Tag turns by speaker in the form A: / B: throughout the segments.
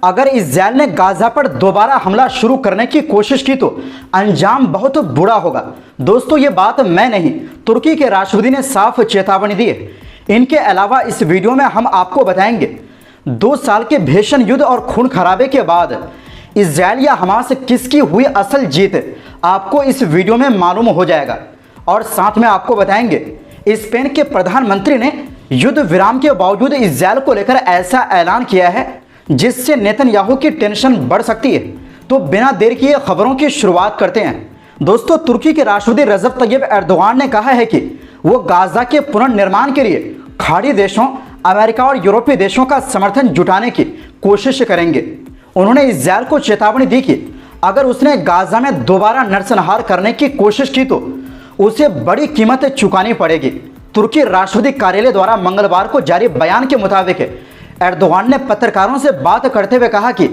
A: अगर इजराइल ने गाजा पर दोबारा हमला शुरू करने की कोशिश की तो अंजाम बहुत बुरा होगा। दोस्तों ये बात मैं नहीं, तुर्की के राष्ट्रपति ने साफ चेतावनी दी है। इनके अलावा इस वीडियो में हम आपको बताएंगे 2 साल के भीषण युद्ध और खून खराबे के बाद इजराइल या हमास किसकी हुई असल जीत, आपको इस वीडियो में मालूम हो जाएगा। और साथ में आपको बताएंगे स्पेन के प्रधानमंत्री ने युद्ध विराम के बावजूद इजराइल को लेकर ऐसा ऐलान किया है जिससे नेतन्याहू की टेंशन बढ़ सकती है। तो बिना देर किए खबरों की शुरुआत करते हैं। दोस्तों तुर्की के राष्ट्रपति रजब तैयब एर्दोगान ने कहा है कि वो गाजा के पुनर्निर्माण के लिए खाड़ी देशों, अमेरिका और यूरोपीय देशों का समर्थन जुटाने की कोशिश करेंगे। उन्होंने इजराइल को चेतावनी दी कि अगर उसने गाजा में दोबारा नरसंहार करने की कोशिश की तो उसे बड़ी कीमत चुकानी पड़ेगी। तुर्की राष्ट्रपति कार्यालय द्वारा मंगलवार को जारी बयान के मुताबिक एर्दोगान ने पत्रकारों से बात करते हुए कहा कि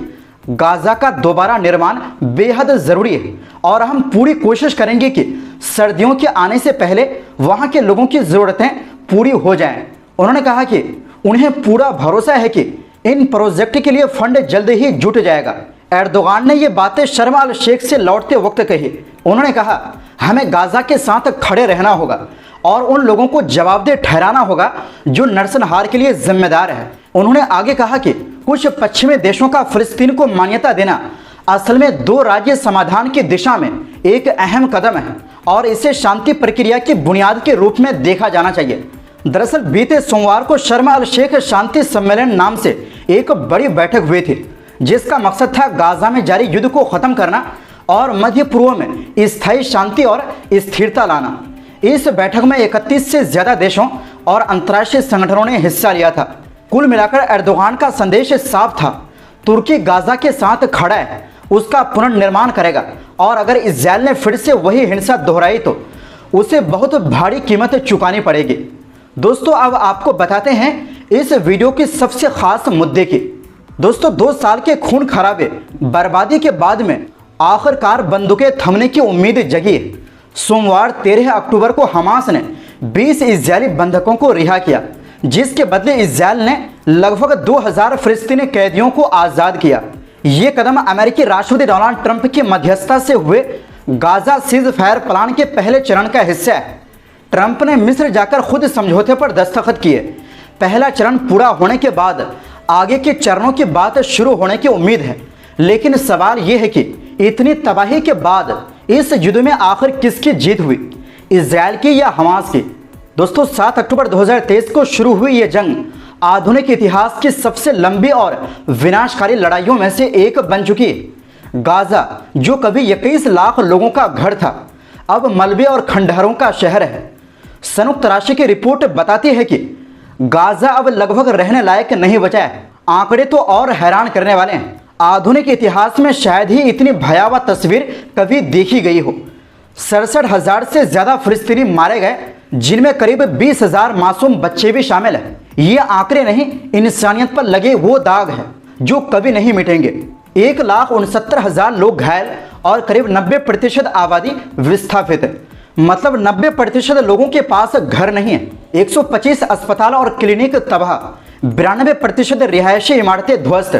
A: गाजा का दोबारा निर्माण बेहद जरूरी है और हम पूरी कोशिश करेंगे कि सर्दियों के आने से पहले वहां के लोगों की जरूरतें पूरी हो जाएं। उन्होंने कहा कि उन्हें पूरा भरोसा है कि इन प्रोजेक्ट के लिए फंड जल्द ही जुट जाएगा। एर्दोगान ने ये बातें शर्म अल शेख से लौटते वक्त कही। उन्होंने कहा हमें गाजा के साथ खड़े रहना होगा और उन लोगों को जवाबदेह ठहराना होगा जो नरसंहार के लिए जिम्मेदार है। उन्होंने आगे कहा कि कुछ पश्चिमी देशों का फिलिस्तीन को मान्यता देना असल में 2 राज्य समाधान की दिशा में एक अहम कदम है और इसे शांति प्रक्रिया की बुनियाद के रूप में देखा जाना चाहिए। दरअसल बीते सोमवार को शर्म अल शेख शांति सम्मेलन नाम से एक बड़ी बैठक हुई थी जिसका मकसद था गाजा में जारी युद्ध को खत्म करना और मध्य पूर्व में स्थायी शांति और स्थिरता लाना। इस बैठक में 31 से ज्यादा देशों और अंतर्राष्ट्रीय संगठनों ने हिस्सा लिया था। कुल मिलाकर एर्दोगान का संदेश साफ था, तुर्की गाजा के साथ खड़ा है, उसका पुनर्निर्माण करेगा और अगर इजराइल ने फिर से वही हिंसा दोहराई तो उसे बहुत भारी कीमत चुकानी पड़ेगी। दोस्तों अब आपको बताते हैं इस वीडियो की सबसे खास मुद्दे की। दोस्तों 2 साल के खून खराबे बर्बादी के बाद में आखिरकार बंदूकें थमने की उम्मीद जगी है। सोमवार 13 अक्टूबर को हमास ने 20 इजरायली बंधकों को रिहा किया जिसके बदले इजराइल ने लगभग 2000 फिलिस्तीनी कैदियों को आज़ाद किया। ये कदम अमेरिकी राष्ट्रपति डोनाल्ड ट्रंप की मध्यस्थता से हुए गाजा सीज फायर प्लान के पहले चरण का हिस्सा है। ट्रंप ने मिस्र जाकर खुद समझौते पर दस्तखत किए। पहला चरण पूरा होने के बाद आगे के चरणों की बात शुरू होने की उम्मीद है। लेकिन सवाल यह है कि इतनी तबाही के बाद इस युद्ध में आखिर किसकी जीत हुई, इजराइल की या हमास की? दोस्तों 7 अक्टूबर 2023 को शुरू हुई ये जंग आधुनिक इतिहास की सबसे लंबी और विनाशकारी लड़ाइयों में से एक बन चुकी है। गाजा जो कभी 21 लाख लोगों का घर था अब मलबे और खंडहरों का शहर है। संयुक्त राष्ट्र की रिपोर्ट बताती है कि गाजा अब लगभग रहने लायक नहीं बचा है। आंकड़े तो और हैरान करने वाले हैं। आधुनिक इतिहास में शायद ही इतनी भयावह तस्वीर कभी देखी गई हो। 67,000 से ज्यादा फिलिस्तीनी मारे गए जिनमें करीब 20,000 मासूम बच्चे भी शामिल हैं। ये आंकड़े नहीं, इंसानियत पर लगे वो दाग हैं जो कभी नहीं मिटेंगे। 1,69,000 लोग घायल और करीब 90% आबादी विस्थापित है। मतलब 90% लोगों के पास घर नहीं है। 125 अस्पताल और क्लिनिक तबाह, 92% रिहायशी इमारतें ध्वस्त,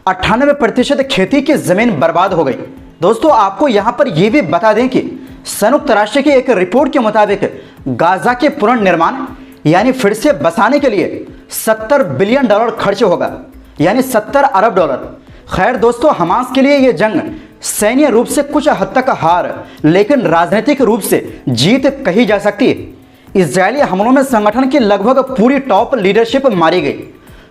A: 98% खेती की जमीन बर्बाद हो गई। दोस्तों आपको यहां पर यह भी बता दें कि संयुक्त राष्ट्र की एक रिपोर्ट के मुताबिक गाजा के पुनर्निर्माण यानी फिर से बसाने के लिए $70 बिलियन खर्च होगा, यानी $70 अरब। खैर दोस्तों हमास के लिए यह जंग सैन्य रूप से कुछ हद तक हार लेकिन राजनीतिक रूप से जीत कही जा सकती है। इजरायली हमलों में संगठन की लगभग पूरी टॉप लीडरशिप मारी गई।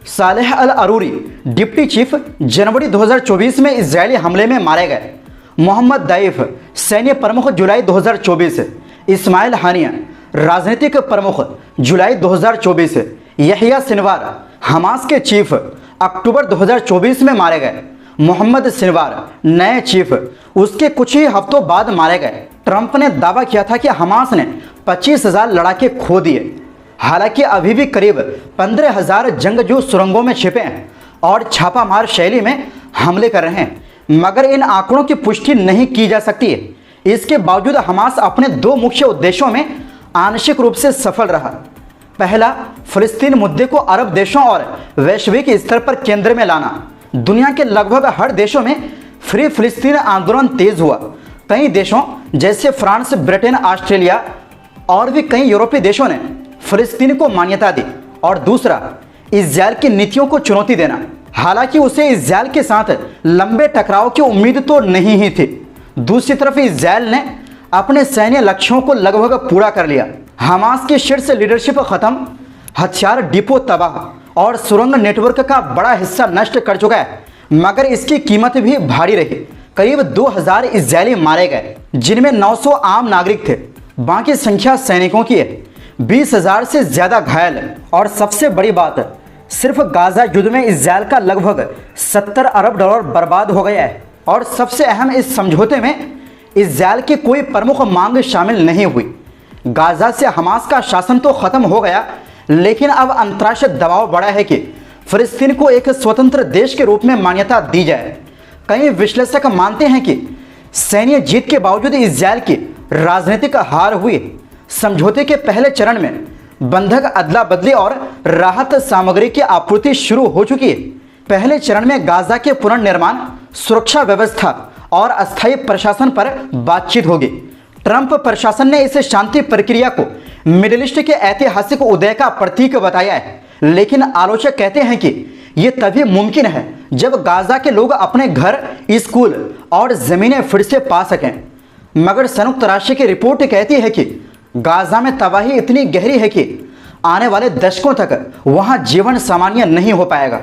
A: सालेह अल अरूरी डिप्टी चीफ जनवरी 2024 में इजरायली हमले में मारे गए। मोहम्मद दैफ सैन्य प्रमुख जुलाई 2024, इस्माइल हानिया राजनीतिक प्रमुख जुलाई 2024, यहिया सिनवार हमास के चीफ अक्टूबर 2024 में मारे गए। मोहम्मद सिनवार नए चीफ उसके कुछ ही हफ्तों बाद मारे गए। ट्रंप ने दावा किया था कि हमास ने 25,000 लड़ाके खो दिए। हालांकि अभी भी करीब 15,000 जंगजू सुरंगों में छिपे हैं और छापामार शैली में हमले कर रहे हैं, मगर इन आंकड़ों की पुष्टि नहीं की जा सकती है। इसके बावजूद हमास अपने 2 मुख्य उद्देश्यों में आंशिक रूप से सफल रहा। पहला, फिलिस्तीन मुद्दे को अरब देशों और वैश्विक स्तर पर केंद्र में लाना। दुनिया के लगभग हर देशों में फ्री फिलिस्तीन आंदोलन तेज हुआ। कई देशों जैसे फ्रांस, ब्रिटेन, ऑस्ट्रेलिया और भी कई यूरोपीय देशों ने फिलिस्तीन को मान्यता दी। और दूसरा, इस्राएल की नीतियों को चुनौती देना। हालांकि उसे इस्राएल के साथ लंबे टकराव की उम्मीद तो नहीं ही थी। दूसरी तरफ इस्राएल ने अपने सैन्य लक्ष्यों को लगभग पूरा कर लिया। हमास की शीर्ष लीडरशिप खत्म, हथियार डिपो तबाह और सुरंग नेटवर्क का बड़ा हिस्सा नष्ट कर चुका है। मगर इसकी कीमत भी भारी रही। करीब 2000 इस्राएली मारे गए, जिनमें 900 आम नागरिक थे। बाकी संख्या सैनिकों की है। 20,000 से ज्यादा घायल। और सबसे बड़ी बात, सिर्फ गाजा युद्ध में इस्राएल का लगभग 70 अरब डॉलर बर्बाद हो गया है। और सबसे अहम, इस समझौते में इस्राएल की कोई प्रमुख मांग शामिल नहीं हुई। गाजा से हमास का शासन तो खत्म हो गया, लेकिन अब अंतर्राष्ट्रीय दबाव बढ़ा है कि फिलिस्तीन को एक स्वतंत्र देश के रूप में मान्यता दी जाए। कई विश्लेषक मानते हैं कि सैन्य जीत के बावजूद इस्राएल की राजनीतिक हार हुई। समझौते के पहले चरण में बंधक अदला बदली और राहत सामग्री की आपूर्ति शुरू हो चुकी है। पहले चरण में गाजा के पुनर्निर्माण, सुरक्षा व्यवस्था और अस्थायी प्रशासन पर बातचीत होगी। ट्रंप प्रशासन ने इस शांति प्रक्रिया को मिडिल ईस्ट के ऐतिहासिक उदय का प्रतीक बताया है। लेकिन आलोचक कहते हैं कि यह तभी मुमकिन है जब गाजा के लोग अपने घर, स्कूल और जमीनें फिर से पा सकें। मगर संयुक्त राष्ट्र की रिपोर्ट कहती है कि गाजा में तबाही इतनी गहरी है कि आने वाले दशकों तक वहां जीवन सामान्य नहीं हो पाएगा।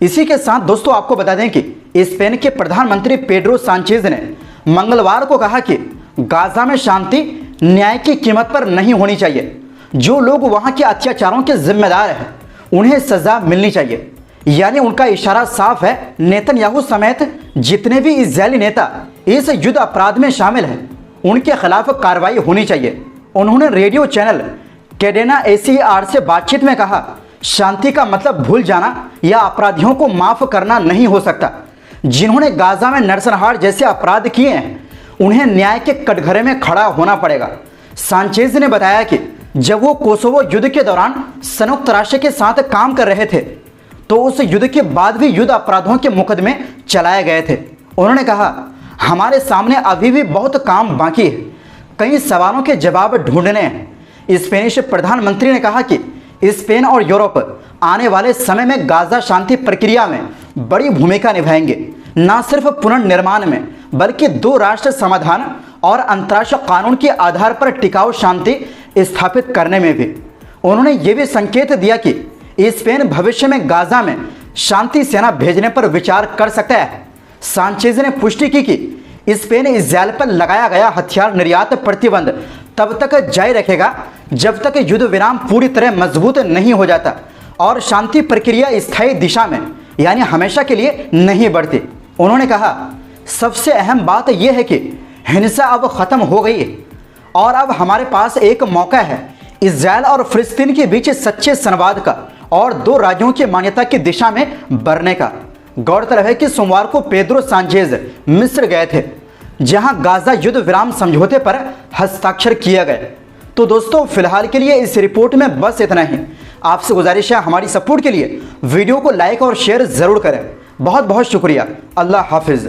A: इसी के साथ दोस्तों आपको बता दें कि स्पेन के प्रधानमंत्री पेड्रो सांचेज ने मंगलवार को कहा कि गाजा में शांति न्याय की कीमत पर नहीं होनी चाहिए। जो लोग वहां के अत्याचारों के जिम्मेदार हैं उन्हें सजा मिलनी चाहिए। यानी उनका इशारा साफ है, नेतन्याहू समेत जितने भी इजरायली नेता इस युद्ध अपराध में शामिल हैं उनके खिलाफ कार्रवाई होनी चाहिए। उन्होंने रेडियो चैनल कैडेना ACR से बातचीत में कहा, शांति का मतलब भूल जाना या अपराधियों को माफ करना नहीं हो सकता। जिन्होंने गाजा में नरसंहार जैसे अपराध किए हैं उन्हें न्याय के कटघरे में खड़ा होना पड़ेगा। सांचेज ने बताया कि जब वो कोसोवो युद्ध के दौरान संयुक्त राष्ट्र के साथ काम कर रहे थे तो उस युद्ध के बाद भी युद्ध अपराधों के मुकदमे चलाए गए थे। उन्होंने कहा, हमारे सामने अभी भी बहुत काम बाकी है, कई सवालों के जवाब ढूंढने हैं। स्पेनिश प्रधानमंत्री ने कहा कि स्पेन और यूरोप आने वाले समय में गाजा शांति प्रक्रिया में बड़ी भूमिका निभाएंगे, न सिर्फ पुनर्निर्माण में बल्कि 2 राष्ट्र समाधान और अंतर्राष्ट्रीय कानून के आधार पर टिकाऊ शांति स्थापित करने में भी। उन्होंने ये भी संकेत दिया कि स्पेन भविष्य में गाजा में शांति सेना भेजने पर विचार कर सकता है। सांचेज ने पुष्टि की कि स्पेन इस्राएल पर लगाया गया हथियार निर्यात प्रतिबंध तब तक जारी रखेगा जब तक युद्ध विराम पूरी तरह मजबूत नहीं हो जाता और शांति प्रक्रिया स्थायी दिशा में यानी हमेशा के लिए नहीं बढ़ती। उन्होंने कहा, सबसे अहम बात यह है कि हिंसा अब खत्म हो गई है और अब हमारे पास एक मौका है इस्राएल और फिलिस्तीन के बीच सच्चे संवाद का और 2 राज्यों की मान्यता की दिशा में बढ़ने का। गौरतलब है कि सोमवार को पेड्रो सांचेज मिस्र गए थे जहां गाजा युद्ध विराम समझौते पर हस्ताक्षर किया गया। तो दोस्तों फिलहाल के लिए इस रिपोर्ट में बस इतना ही। आपसे गुजारिश है हमारी सपोर्ट के लिए वीडियो को लाइक और शेयर जरूर करें। बहुत बहुत शुक्रिया। अल्लाह हाफिज।